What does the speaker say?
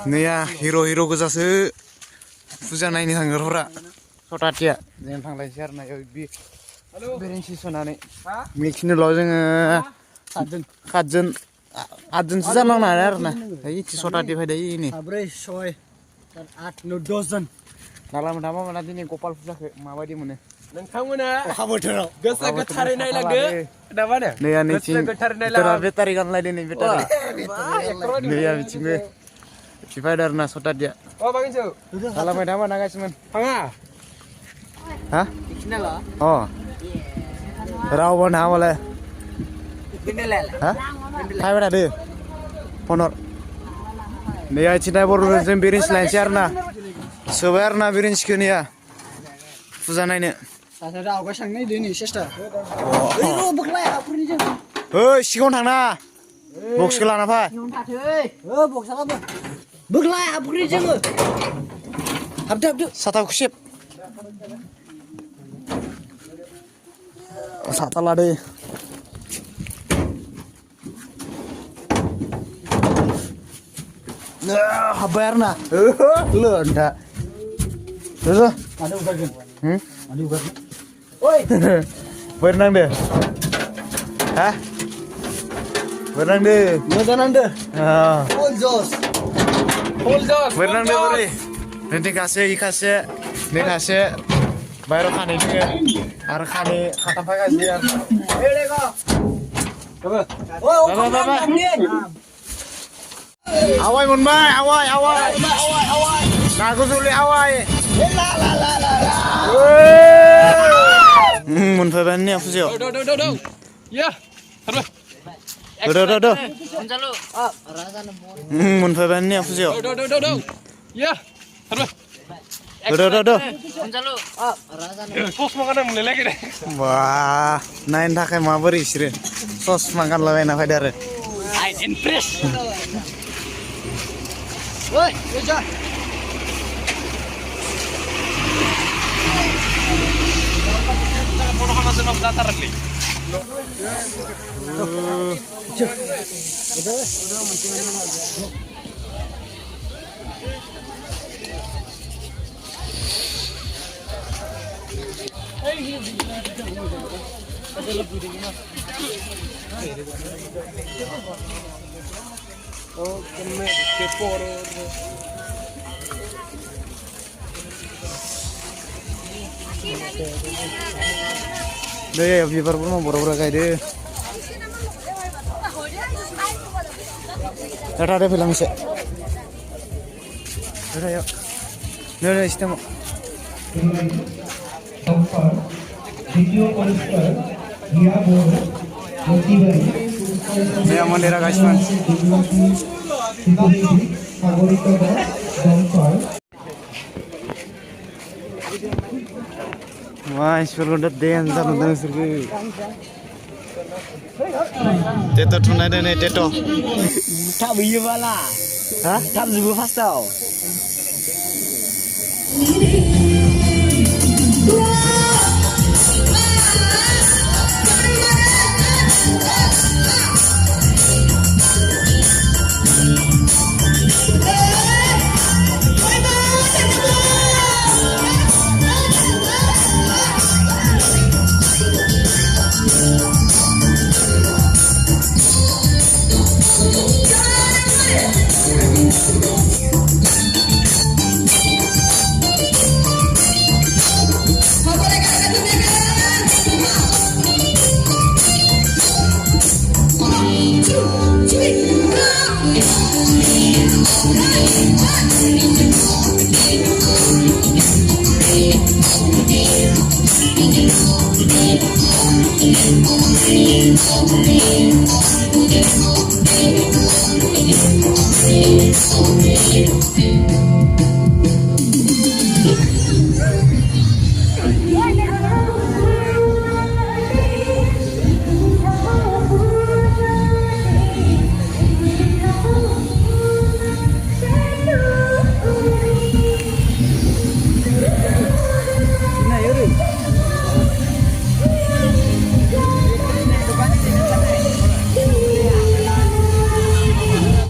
नैया हिरो गोजासो फुजा नायनो थांग्राफोरा सटाथिया जों थांलायसै आरो ना बेरेन्सि सोनानै मिथिनोल' जोङो आदजोनसो जानांनो हाया आरो ना इथि सटाथि फैदाय नै 4, 6, 8, 9, 10 जन नाला मोना दिनै गपाल फुजाखौ माबायदि मोनो नोंथांमोना अखा बोथोराव गोसो गोथारै नायलांदो दा मा होनो नैया नैथिं बेटारि गानलायदों नै बेटारि नैया बिथिंबो बिफायदो आरो ना सटाथिया बागिनसो खालामबाय थामा नागासिमोन थाङा हा अ रावबो ना मालाय हा फायबाय थादो फनर नैया इथिंनाय बर'जों बेरेन्सि लायनोसै आरो ना सोबाय आरो ना बेरेन्सिखौ नैया फुजा नायनो आवगाय सांनाय दिनै सेस्टा बोख्लाय हाफोरनि जों ओइ सिगाङाव थांना बक्सखौ लाना फै बक्सालाबो बोख्लाय हाफोरनि जोङो हाबदो साथाखौ सेब साथा लादो हाब्बाय आरो ना लोंदा ada ugarkan oi berenang deh hah berenang deh berenang deh full jos berenang deh beri nanti kasih bayar kane juga harus kane kata apa kasih ya awai munbai awai naku sulit awai मोनफैबाय फुजायाव या मोनफैबाय फुजायाव या wah naik थाखाय माबोरै बिसोरो ससमा गानलाबायना फैदो आरो deh biar pun boro-boro kayak deh. Ada film sih. Ada yuk. Nih istirahat. Ini mandira guys man. Wah, suruh deh nonton suruh. Teto tunai deh teto. tak biu bala. Hah? Tak juga pasal.